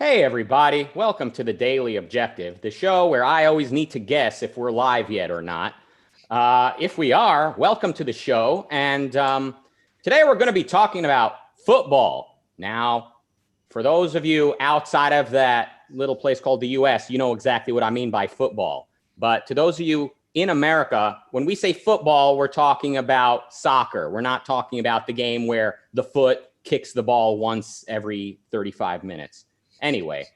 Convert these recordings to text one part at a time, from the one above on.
Hey, everybody. Welcome to the Daily Objective, the show where I always need to guess if we're live yet or not. If we are, welcome to the show. And today we're going to be talking about football. Now, for those of you outside of that little place called the US, you know exactly what I mean by football. But to those of you in America, when we say football, we're talking about soccer. We're not talking about the game where the foot kicks the ball once every 35 minutes. Anyway,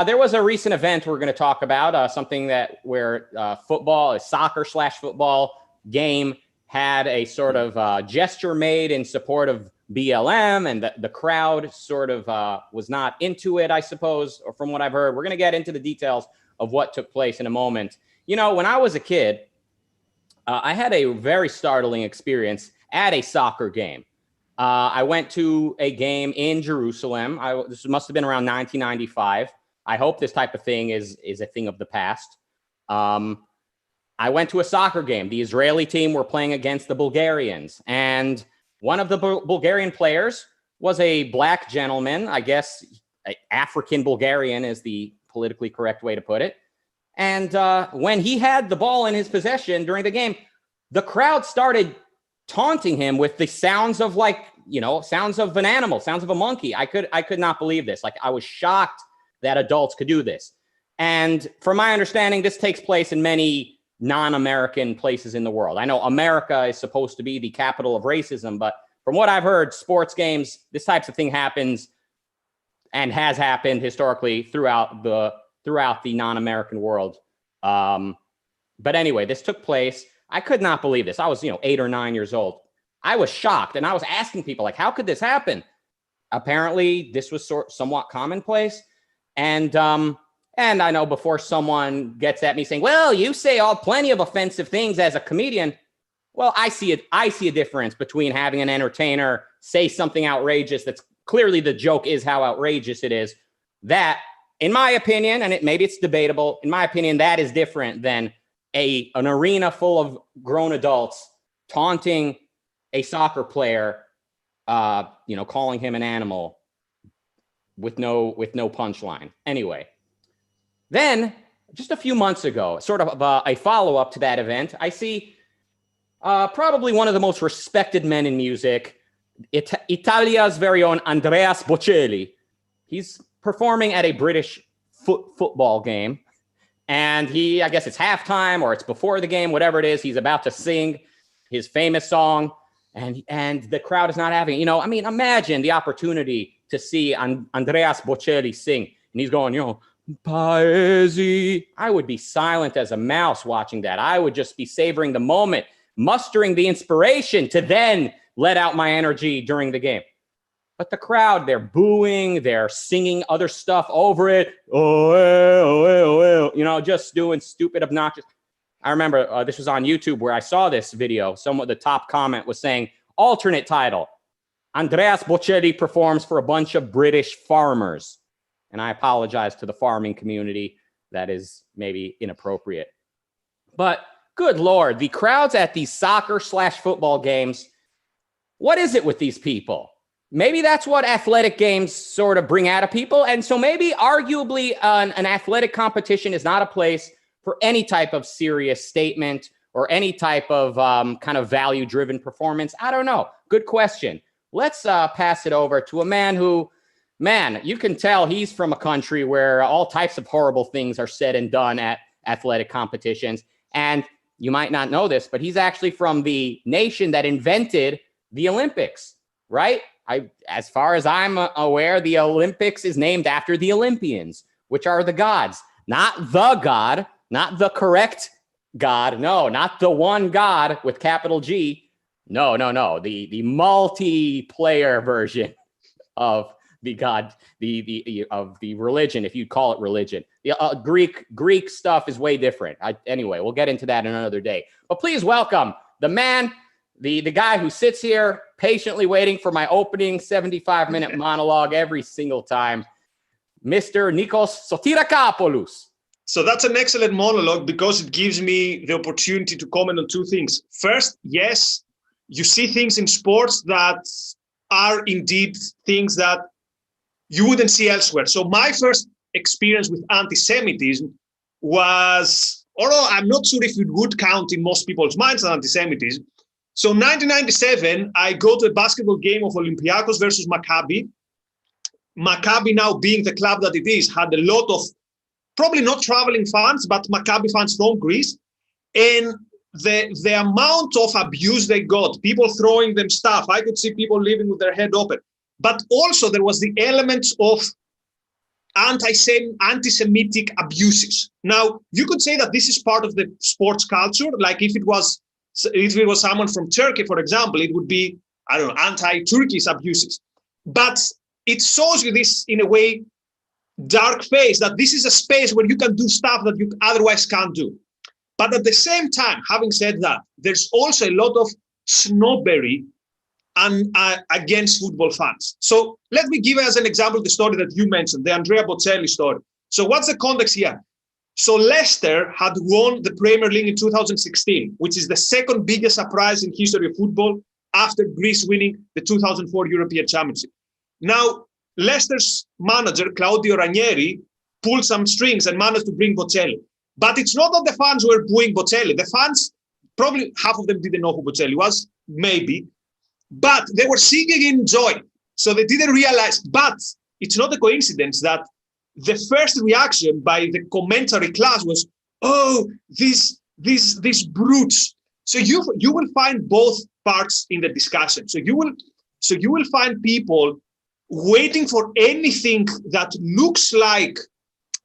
there was a recent event we're going to talk about, something that where football, a soccer/football game had a sort of gesture made in support of BLM, and the crowd sort of was not into it, I suppose, or from what I've heard. We're going to get into the details of what took place in a moment. You know, when I was a kid, I had a very startling experience at a soccer game. I went to a game in Jerusalem. This must have been around 1995. I hope this type of thing is a thing of the past. I went to a soccer game. The Israeli team were playing against the Bulgarians, and one of the Bulgarian players was a black gentleman. I guess African Bulgarian is the politically correct way to put it. And when he had the ball in his possession during the game, the crowd started taunting him with the sounds of, like, you know, sounds of an animal, sounds of a monkey. I could not believe this. Like, I was shocked that adults could do this. And from my understanding, this takes place in many non-American places in the world. I know America is supposed to be the capital of racism, but from what I've heard, sports games, this types of thing happens and has happened historically throughout the non-American world. But anyway, this took place. I could not believe this. I was, 8 or 9 years old. I was shocked, and I was asking people, like, how could this happen? Apparently, this was somewhat commonplace. And I know before someone gets at me saying, well, you say plenty of offensive things as a comedian. Well, I see a difference between having an entertainer say something outrageous that's clearly the joke is how outrageous it is. That, in my opinion, and maybe it's debatable, in my opinion, that is different than an arena full of grown adults taunting a soccer player, calling him an animal with no punchline. Anyway, then just a few months ago, sort of a follow-up to that event, I see probably one of the most respected men in music, Italia's very own Andreas Bocelli. He's performing at a British football game. And I guess it's halftime or it's before the game, whatever it is, he's about to sing his famous song, and the crowd is not having it. Imagine the opportunity to see Andreas Bocelli sing, and he's going, Paesi. I would be silent as a mouse watching that. I would just be savoring the moment, mustering the inspiration to then let out my energy during the game. But the crowd, they're booing, they're singing other stuff over it. Just doing stupid, obnoxious. I remember this was on YouTube where I saw this video. The top comment was saying, alternate title, Andreas Bocelli performs for a bunch of British farmers. And I apologize to the farming community. That is maybe inappropriate. But good Lord, the crowds at these soccer/football games, what is it with these people? Maybe that's what athletic games sort of bring out of people. And so maybe arguably an athletic competition is not a place for any type of serious statement or any type of kind of value-driven performance. I don't know. Good question. Let's pass it over to a man who, you can tell he's from a country where all types of horrible things are said and done at athletic competitions. And you might not know this, but he's actually from the nation that invented the Olympics, right? As far as I'm aware, the Olympics is named after the Olympians, which are the gods, not the God, not the correct God. No, not the one God with capital G. No. The multiplayer version of the God, of the religion, if you'd call it religion. The Greek stuff is way different. Anyway, we'll get into that another day. But please welcome the man, the guy who sits here patiently waiting for my opening 75-minute monologue every single time, Mr. Nikos Sotirakopoulos. So that's an excellent monologue because it gives me the opportunity to comment on two things. First, yes, you see things in sports that are indeed things that you wouldn't see elsewhere. So my first experience with anti-Semitism was, although I'm not sure if it would count in most people's minds as anti-Semitism. So 1997, I go to a basketball game of Olympiacos versus Maccabi. Maccabi, now being the club that it is, had a lot of probably not traveling fans, but Maccabi fans from Greece. And the amount of abuse they got, people throwing them stuff, I could see people leaving with their head open. But also there was the element of anti-Semitic abuses. Now, you could say that this is part of the sports culture. Like if it was someone from Turkey, for example, it would be, I don't know, anti-Turkish abuses. But it shows you this, in a way, dark face, that this is a space where you can do stuff that you otherwise can't do. But at the same time, having said that, there's also a lot of snobbery against football fans. So let me give as an example the story that you mentioned, the Andrea Bocelli story. So what's the context here? So Leicester had won the Premier League in 2016, which is the second biggest surprise in history of football after Greece winning the 2004 European Championship. Now, Leicester's manager, Claudio Ranieri, pulled some strings and managed to bring Bocelli. But it's not that the fans were booing Bocelli. The fans, probably half of them didn't know who Bocelli was, maybe. But they were singing in joy. So they didn't realize. But it's not a coincidence that the first reaction by the commentary class was, oh, these brutes. So you will find both parts in the discussion. So you will find people waiting for anything that looks like,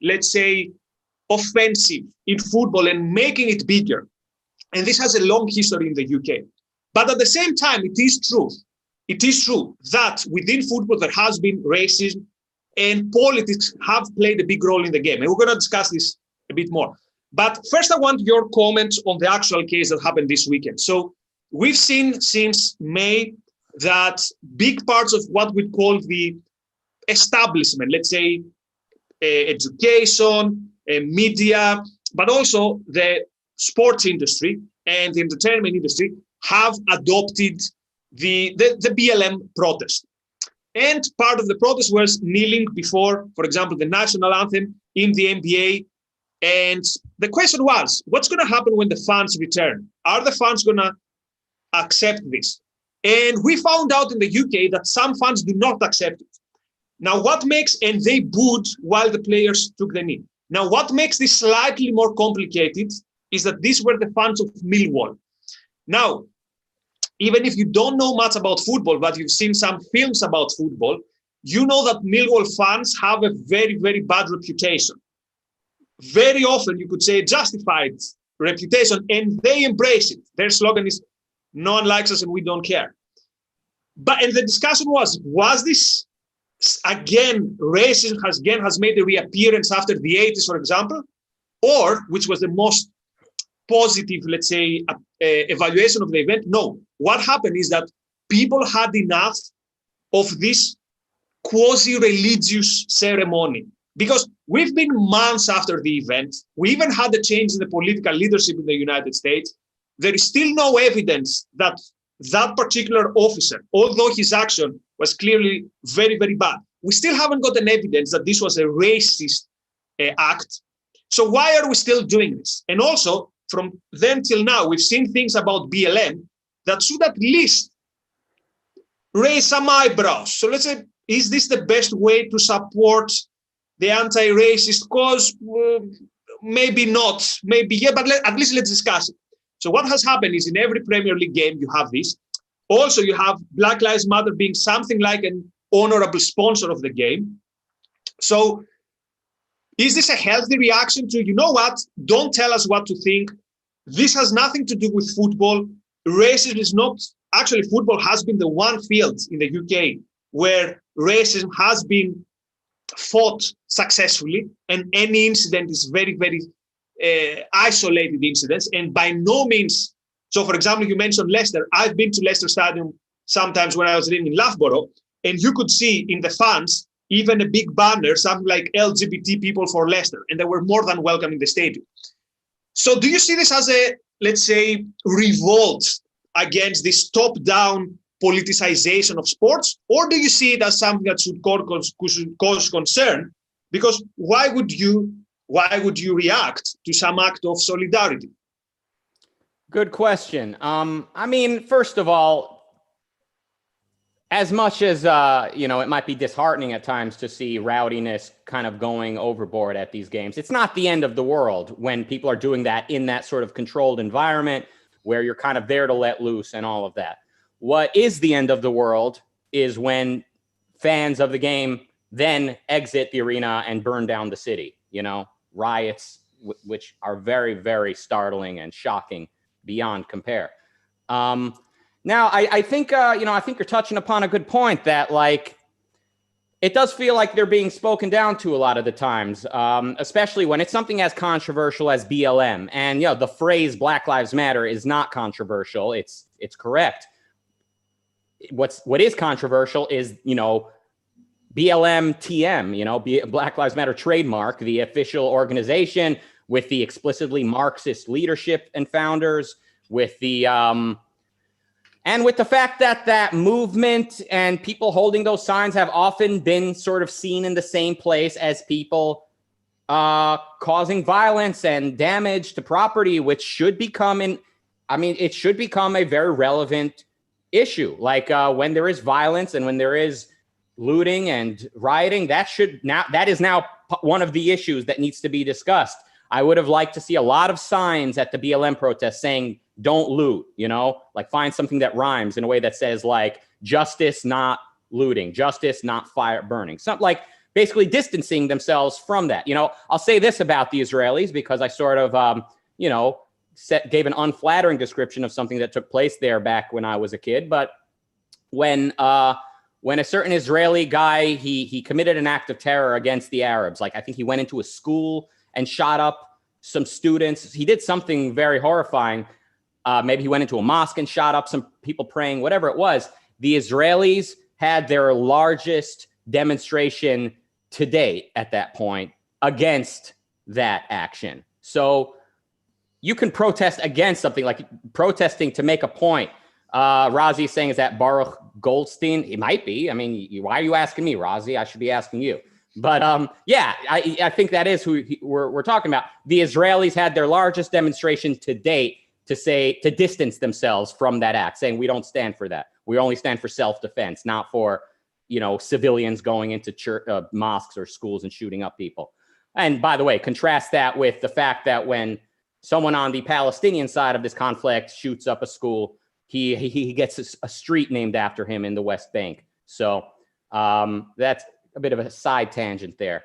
let's say, offensive in football and making it bigger. And this has a long history in the UK. But at the same time, it is true that within football there has been racism, and politics have played a big role in the game. And we're going to discuss this a bit more. But first, I want your comments on the actual case that happened this weekend. So we've seen since May that big parts of what we call the establishment, let's say education, media, but also the sports industry and the entertainment industry have adopted the BLM protest. And part of the protest was kneeling before, for example, the national anthem in the NBA. And the question was, what's going to happen when the fans return? Are the fans going to accept this? And we found out in the UK that some fans do not accept it. Now, and they booed while the players took the knee. Now, what makes this slightly more complicated is that these were the fans of Millwall. Now, even if you don't know much about football, but you've seen some films about football, you know that Millwall fans have a very, very bad reputation. Very often, you could say, justified reputation, and they embrace it. Their slogan is, no one likes us and we don't care. And the discussion was this, again, racism has made a reappearance after the 80s, for example, or, which was the most positive, let's say, evaluation of the event? No. What happened is that people had enough of this quasi-religious ceremony, because we've been months after the event. We even had a change in the political leadership in the United States. There is still no evidence that that particular officer, although his action was clearly very, very bad, we still haven't got an evidence that this was a racist act. So why are we still doing this? And also, from then till now, we've seen things about BLM that should at least raise some eyebrows. So let's say, is this the best way to support the anti-racist cause? Maybe not, maybe yeah, but at least let's discuss it. So what has happened is in every Premier League game, you have this. Also, you have Black Lives Matter being something like an honorable sponsor of the game. So is this a healthy reaction to, you know what, don't tell us what to think. This has nothing to do with football. Racism is not, actually football has been the one field in the UK where racism has been fought successfully, and any incident is very, very isolated incidents, and by no means. So for example, you mentioned Leicester. I've been to Leicester Stadium sometimes when I was living in Loughborough, and you could see in the fans even a big banner, something like LGBT people for Leicester, and they were more than welcome in the stadium. So do you see this as a, let's say, revolt against this top-down politicization of sports, or do you see it as something that should cause concern? Because why would you react to some act of solidarity? Good question. I mean, first of all, as much as, it might be disheartening at times to see rowdiness kind of going overboard at these games, it's not the end of the world when people are doing that in that sort of controlled environment where you're kind of there to let loose and all of that. What is the end of the world is when fans of the game then exit the arena and burn down the city, riots, which are very, very startling and shocking beyond compare. Now, I think, I think you're touching upon a good point that, like, it does feel like they're being spoken down to a lot of the times, especially when it's something as controversial as BLM. And, the phrase Black Lives Matter is not controversial. It's correct. What is controversial is, BLM TM, Black Lives Matter trademark, the official organization with the explicitly Marxist leadership and founders, with the and with the fact that that movement and people holding those signs have often been sort of seen in the same place as people causing violence and damage to property, which should become it should become a very relevant issue. Like when there is violence and when there is looting and rioting, that is now one of the issues that needs to be discussed. I would have liked to see a lot of signs at the BLM protest saying, don't loot, like find something that rhymes in a way that says like justice, not looting, justice, not fire burning, something like basically distancing themselves from that. I'll say this about the Israelis because I sort of, gave an unflattering description of something that took place there back when I was a kid. But when a certain Israeli guy, he committed an act of terror against the Arabs, like I think he went into a school and shot up some students. He did something very horrifying. Maybe he went into a mosque and shot up some people praying, whatever it was. The Israelis had their largest demonstration to date at that point against that action. So you can protest against something, like protesting to make a point. Razi is saying, is that Baruch Goldstein? It might be. I mean, why are you asking me, Razi? I should be asking you. But I think that is who we're talking about. The Israelis had their largest demonstration to date to distance themselves from that act, saying we don't stand for that. We only stand for self-defense, not for, civilians going into church, mosques or schools and shooting up people. And by the way, contrast that with the fact that when someone on the Palestinian side of this conflict shoots up a school, he gets a street named after him in the West Bank. So that's a bit of a side tangent there.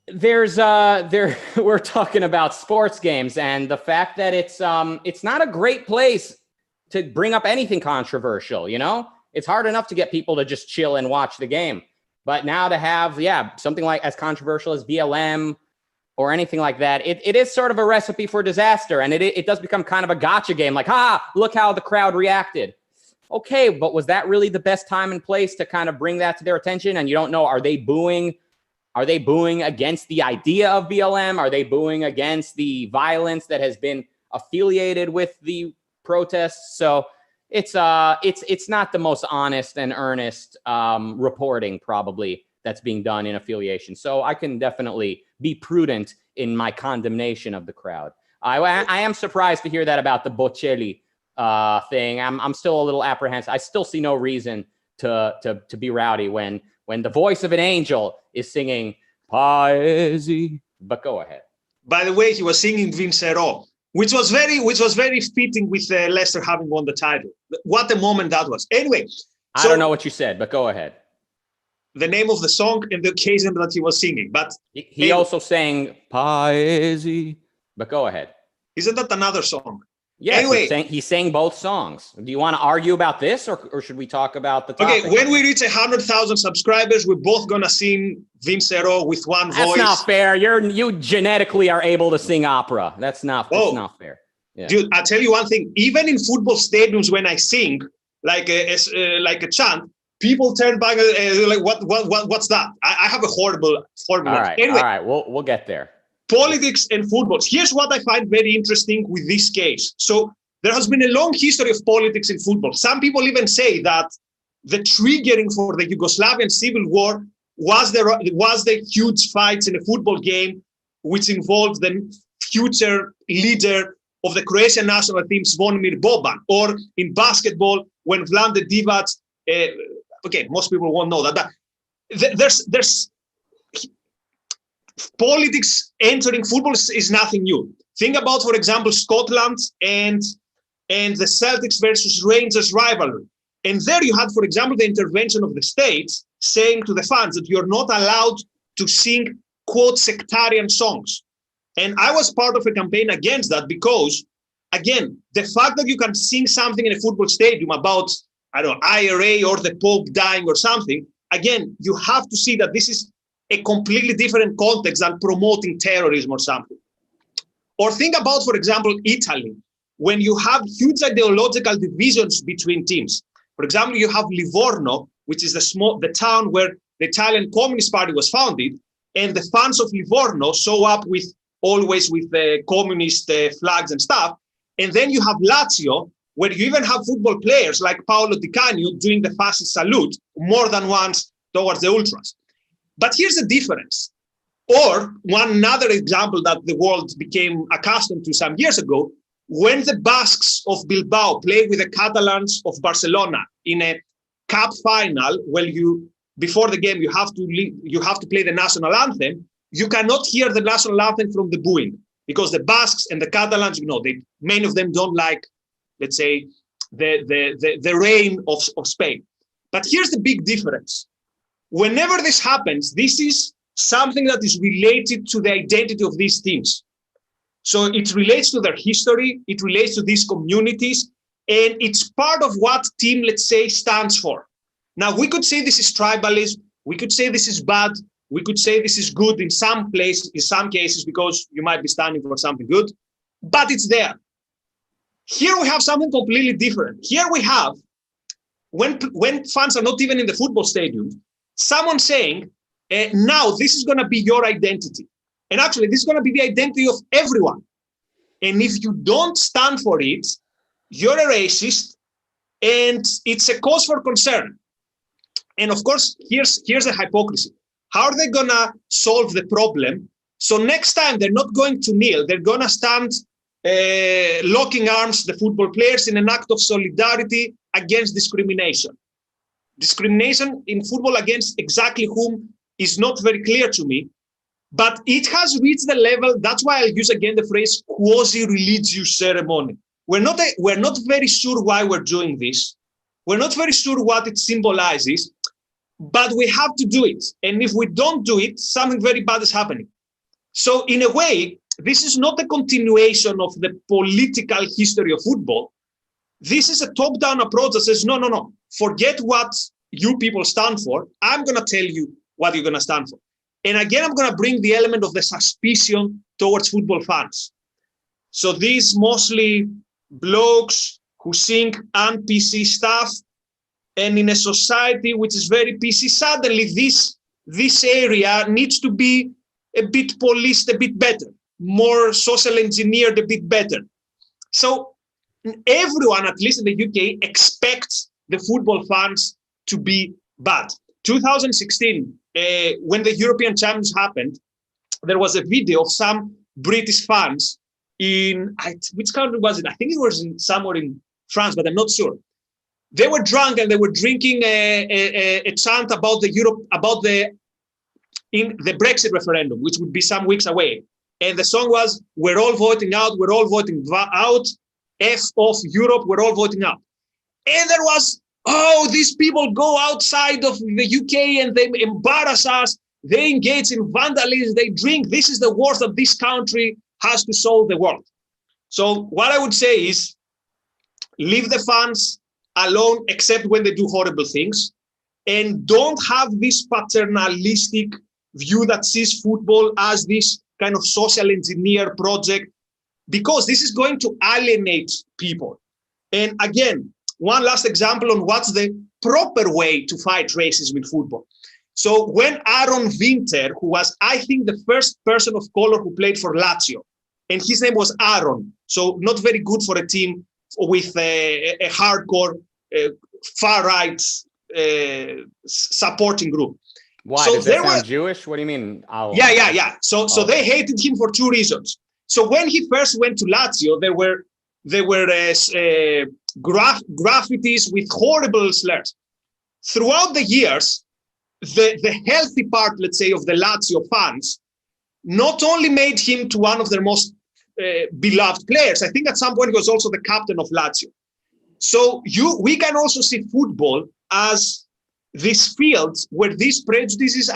We're talking about sports games and the fact that it's not a great place to bring up anything controversial. It's hard enough to get people to just chill and watch the game, but now to have something like as controversial as BLM or anything like that, it is sort of a recipe for disaster, and it does become kind of a gotcha game. Like, look how the crowd reacted. Okay, but was that really the best time and place to kind of bring that to their attention? And you don't know, are they booing against the idea of BLM? Are they booing against the violence that has been affiliated with the protests? So it's not the most honest and earnest reporting probably that's being done in affiliation. So I can definitely be prudent in my condemnation of the crowd. I am surprised to hear that about the Bocelli thing. I'm still a little apprehensive. I still see no reason to be rowdy when the voice of an angel is singing Paesi. But go ahead. By the way, he was singing Vincero, which was very fitting with Leicester having won the title. What a moment that was. Anyway, I don't know what you said, but go ahead. The name of the song and the occasion that he was singing, but he also sang Paesi. But go ahead. Isn't that another song? Yeah, anyway, he sang both songs. Do you want to argue about this, or should we talk about the topic? Okay, when we reach 100,000 subscribers, we're both gonna sing Vincero with one voice. That's not fair. You genetically are able to sing opera. That's not fair. Yeah. Dude, I'll tell you one thing. Even in football stadiums, when I sing like a chant, people turn back like, what's that? I have a horrible formula. All right, anyway, all right, we'll get there. Politics and football. Here's what I find very interesting with this case. So There has been a long history of politics in football. Some people even say that the triggering for the Yugoslavian civil war was the huge fights in a football game, which involved the future leader of the Croatian national team, Zvonimir Boban, or in basketball when Vlade Divac. Okay, most people won't know that, but there's politics entering football is nothing new. Think about, for example, Scotland and the Celtics versus Rangers rivalry. And there you had, for example, the intervention of the state saying to the fans that you're not allowed to sing, quote, sectarian songs. And I was part of a campaign against that because, again, the fact that you can sing something in a football stadium about, I don't know, IRA or the Pope dying or something, again, you have to see that this is a completely different context than promoting terrorism or something. Or think about, for example, Italy, when you have huge ideological divisions between teams. For example, you have Livorno, which is the town where the Italian Communist Party was founded, and the fans of Livorno show up always with the communist flags and stuff. And then you have Lazio, where you even have football players like Paolo Di Canio doing the fascist salute more than once towards the ultras. But here's the difference. Or another example that the world became accustomed to some years ago, when the Basques of Bilbao play with the Catalans of Barcelona in a cup final, before the game you have to play the national anthem. You cannot hear the national anthem from the booing because the Basques and the Catalans, many of them don't like, let's say, the reign of Spain. But here's the big difference. Whenever this happens, this is something that is related to the identity of these teams. So it relates to their history, it relates to these communities, and it's part of what team, let's say, stands for. Now, we could say this is tribalism, we could say this is bad, we could say this is good in some cases, because you might be standing for something good, but it's there. Here we have something completely different. Here we have, when fans are not even in the football stadium, someone saying, now this is going to be your identity. And actually, this is going to be the identity of everyone. And if you don't stand for it, you're a racist, and it's a cause for concern. And of course, here's the hypocrisy. How are they going to solve the problem? So next time, they're not going to kneel. They're going to stand locking arms, the football players, in an act of solidarity against discrimination. Discrimination in football against exactly whom is not very clear to me. But it has reached the level, that's why I'll use again the phrase quasi-religious ceremony. We're not very sure why we're doing this. We're not very sure what it symbolizes, but we have to do it. And if we don't do it, something very bad is happening. So in a way, this is not a continuation of the political history of football. This is a top-down approach that says, no, forget what you people stand for. I'm going to tell you what you're going to stand for. And again, I'm going to bring the element of the suspicion towards football fans. So these mostly blokes who sing un-PC stuff, and in a society which is very PC, suddenly this area needs to be a bit policed a bit better, more social engineered a bit better. So everyone, at least in the UK, expects the football fans to be bad. 2016, when the European Champions happened, there was a video of some British fans in, which country was it? I think it was somewhere in France, but I'm not sure. They were drunk and they were drinking a chant about the Brexit referendum, which would be some weeks away. And the song was, "We're all voting out, we're all voting out, F off Europe, we're all voting out." And there was, these people go outside of the UK and they embarrass us, they engage in vandalism, they drink. This is the worst that this country has to solve the world. So what I would say is, leave the fans alone, except when they do horrible things, and don't have this paternalistic view that sees football as this kind of social engineer project, because this is going to alienate people. And again, one last example on what's the proper way to fight racism in football. So when Aaron Winter, who was, I think, the first person of color who played for Lazio, and his name was Aaron, so not very good for a team a hardcore far-right supporting group. Why? Does that sound Jewish? What do you mean? Yeah. So they hated him for two reasons. So when he first went to Lazio, there were graffitis with horrible slurs. Throughout the years, the healthy part, let's say, of the Lazio fans not only made him to one of their most beloved players. I think at some point he was also the captain of Lazio. So we can also see football as this field where these prejudices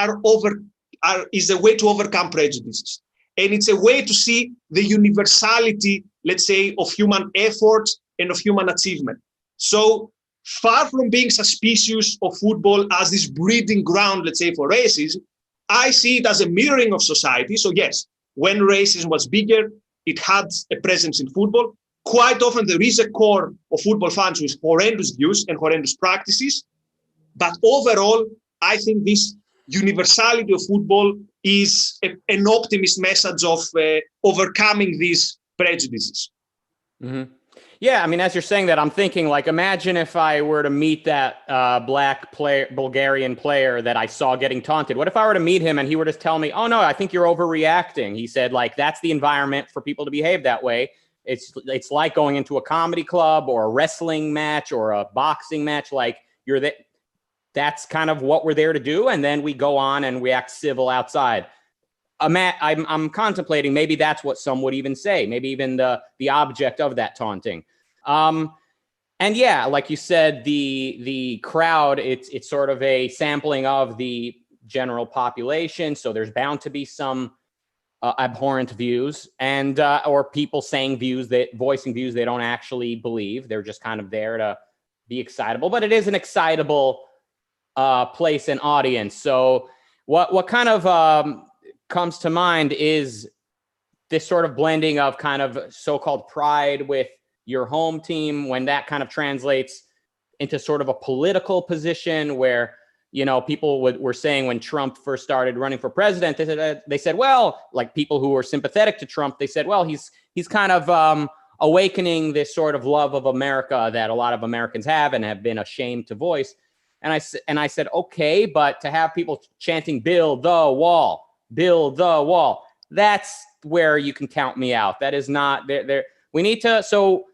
is a way to overcome prejudices. And it's a way to see the universality, let's say, of human effort and of human achievement. So far from being suspicious of football as this breeding ground, let's say, for racism, I see it as a mirroring of society. So yes, when racism was bigger, it had a presence in football. Quite often there is a core of football fans with horrendous views and horrendous practices. But overall, I think this universality of football is an optimist message of overcoming these prejudices. Mm-hmm. Yeah, I mean, as you're saying that, I'm thinking, like, imagine if I were to meet that Bulgarian player that I saw getting taunted. What if I were to meet him and he were to tell me, oh, no, I think you're overreacting. He said, like, that's the environment for people to behave that way. It's like going into a comedy club or a wrestling match or a boxing match. Like, that's kind of what we're there to do. And then we go on and we act civil outside. I'm contemplating maybe that's what some would even say, maybe even the object of that taunting. And yeah, like you said, the crowd, it's sort of a sampling of the general population. So there's bound to be some abhorrent views and or people voicing views they don't actually believe. They're just kind of there to be excitable, but it is an excitable place and audience. So what kind of comes to mind is this sort of blending of kind of so-called pride with your home team, when that kind of translates into sort of a political position where, you know, people were saying when Trump first started running for president, they said, well, like people who were sympathetic to Trump, they said, well, he's kind of awakening this sort of love of America that a lot of Americans have and have been ashamed to voice. And I said, okay, but to have people chanting, build the wall, that's where you can count me out. That is not there. We need to. So,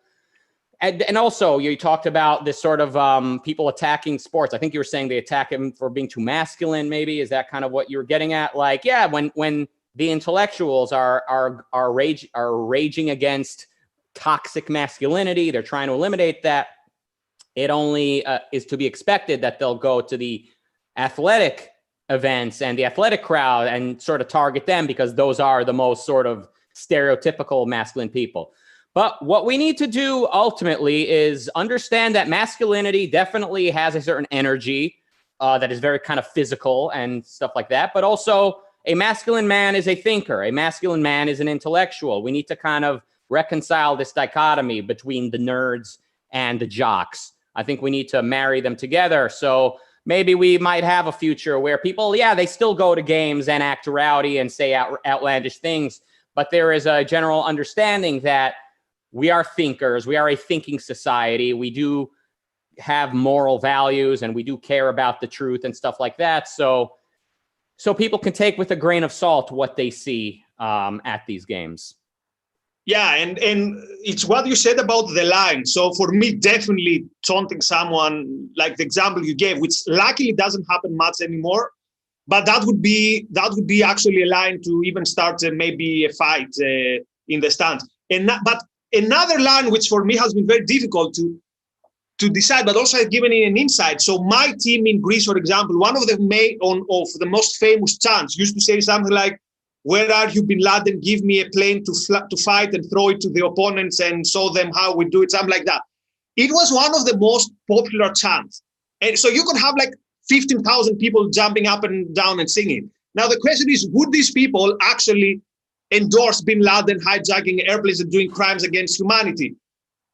and also you talked about this sort of people attacking sports. I think you were saying they attack him for being too masculine. Maybe is that kind of what you were getting at? Like, yeah, when the intellectuals are raging against toxic masculinity, they're trying to eliminate that. It only is to be expected that they'll go to the athletic events and the athletic crowd and sort of target them because those are the most sort of stereotypical masculine people. But what we need to do ultimately is understand that masculinity definitely has a certain energy that is very kind of physical and stuff like that. But also a masculine man is a thinker. A masculine man is an intellectual. We need to kind of reconcile this dichotomy between the nerds and the jocks. I think we need to marry them together. So maybe we might have a future where people, yeah, they still go to games and act rowdy and say outlandish things, but there is a general understanding that we are thinkers. We are a thinking society. We do have moral values and we do care about the truth and stuff like that. So people can take with a grain of salt what they see at these games. Yeah, and it's what you said about the line. So for me, definitely taunting someone like the example you gave, which luckily doesn't happen much anymore, but that would be actually a line to even start maybe a fight in the stands. But another line which for me has been very difficult to decide, but also has given it an insight. So my team in Greece, for example, one of the most famous chants used to say something like, "Where are you, Bin Laden? Give me a plane to fight and throw it to the opponents and show them how we do it," something like that. It was one of the most popular chants. And so you could have like 15,000 people jumping up and down and singing. Now the question is, would these people actually endorse Bin Laden hijacking airplanes and doing crimes against humanity?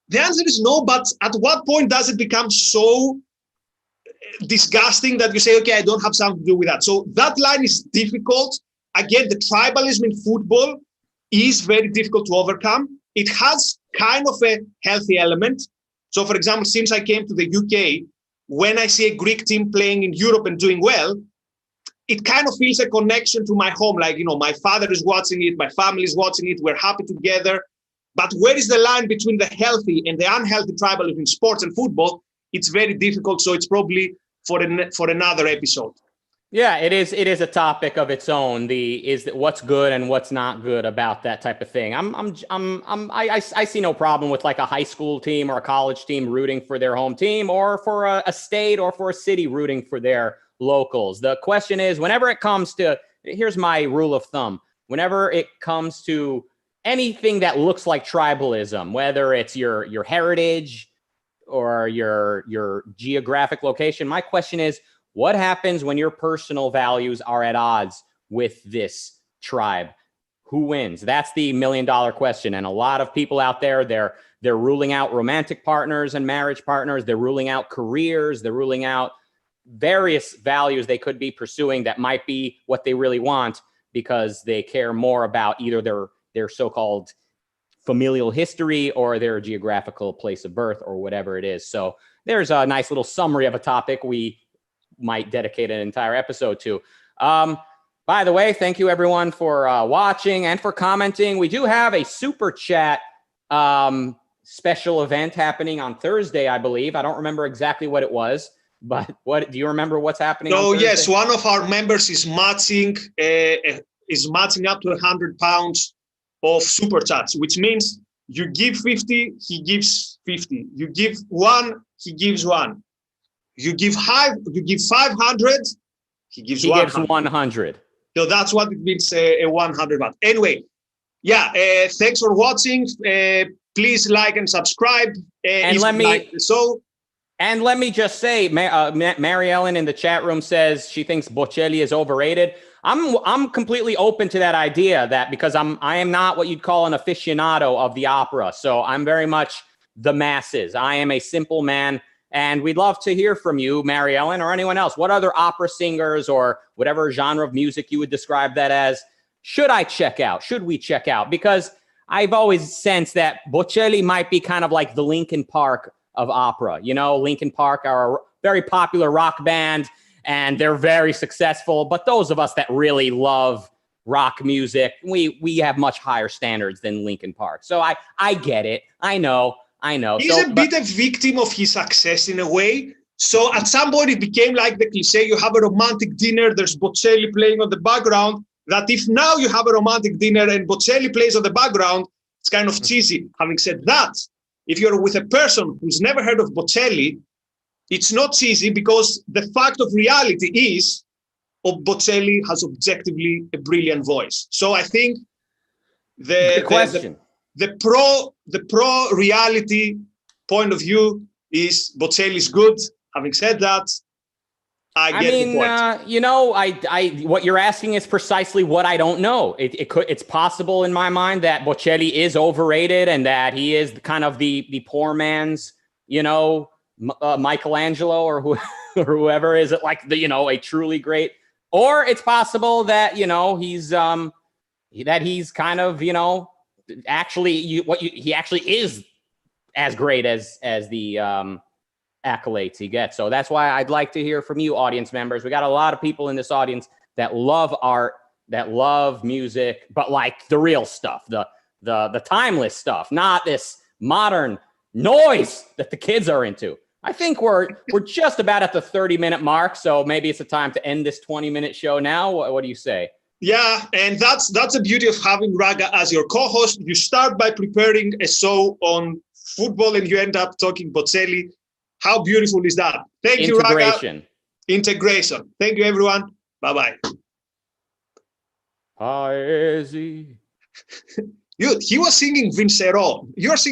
The answer is no, but at what point does it become so disgusting that you say, okay, I don't have something to do with that? So that line is difficult. Again, the tribalism in football is very difficult to overcome. it has kind of a healthy element. So, for example, since I came to the UK, when I see a Greek team playing in Europe and doing well, it kind of feels a connection to my home. Like, you know, my father is watching it, my family is watching it, we're happy together. But where is the line between the healthy and the unhealthy tribalism in sports and football? It's very difficult. So it's probably for another episode. Yeah, it is. It is a topic of its own. What's good and what's not good about that type of thing. I see no problem with like a high school team or a college team rooting for their home team, or for a state or for a city rooting for their locals. The question is, whenever it comes to, here's my rule of thumb: whenever it comes to anything that looks like tribalism, whether it's your heritage or your geographic location, my question is, what happens when your personal values are at odds with this tribe? Who wins? That's the $1 million question. And a lot of people out there, they're ruling out romantic partners and marriage partners. They're ruling out careers. They're ruling out various values they could be pursuing that might be what they really want, because they care more about either their so-called familial history or their geographical place of birth or whatever it is. So there's a nice little summary of a topic we might dedicate an entire episode to. By the way, thank you everyone for watching and for commenting. We do have a super chat special event happening on Thursday, I believe. I don't remember exactly what it was, but what do you remember what's happening? So yes, one of our members is matching up to £100 of super chats, which means you give 50, he gives 50. You give 1, he gives 1. You give 500, he gives 100. So that's what it means, a 100 baht. Anyway, yeah, thanks for watching. Please like and subscribe. And let me just say, Mary Ellen in the chat room says she thinks Bocelli is overrated. I'm completely open to that idea, that because I am not what you'd call an aficionado of the opera. So I'm very much the masses. I am a simple man. And we'd love to hear from you, Mary Ellen, or anyone else. What other opera singers or whatever genre of music you would describe that as should I check out? Should we check out? Because I've always sensed that Bocelli might be kind of like the Linkin Park of opera. You know, Linkin Park are a very popular rock band and they're very successful. But those of us that really love rock music, we have much higher standards than Linkin Park. So I get it. I know. He's a bit a victim of his success in a way. So at some point it became like the cliche, you have a romantic dinner, there's Bocelli playing on the background, that if now you have a romantic dinner and Bocelli plays on the background, it's kind of cheesy. Having said that, if you're with a person who's never heard of Bocelli, it's not cheesy, because the fact of reality is Bocelli has objectively a brilliant voice. So I think the pro reality point of view is Bocelli is good. Having said that, I get the point. You know, what you're asking is precisely what I don't know. It's possible in my mind that Bocelli is overrated and that he is kind of the poor man's, you know, Michelangelo or whoever is it, like a truly great. Or it's possible that he's kind of actually he actually is as great as the accolades he gets. So that's why I'd like to hear from you, audience members. We got a lot of people in this audience that love art, that love music, but like the real stuff, the timeless stuff, not this modern noise that the kids are into. I think we're just about at the 30-minute mark, so maybe it's the time to end this 20-minute show now. What do you say? Yeah, and that's the beauty of having Rucka as your co-host. You start by preparing a show on football and you end up talking Bocelli. How beautiful is that? Thank you, Rucka. Integration. Thank you, everyone. Bye-bye. Paesi. Dude, he was singing Vincero. You're singing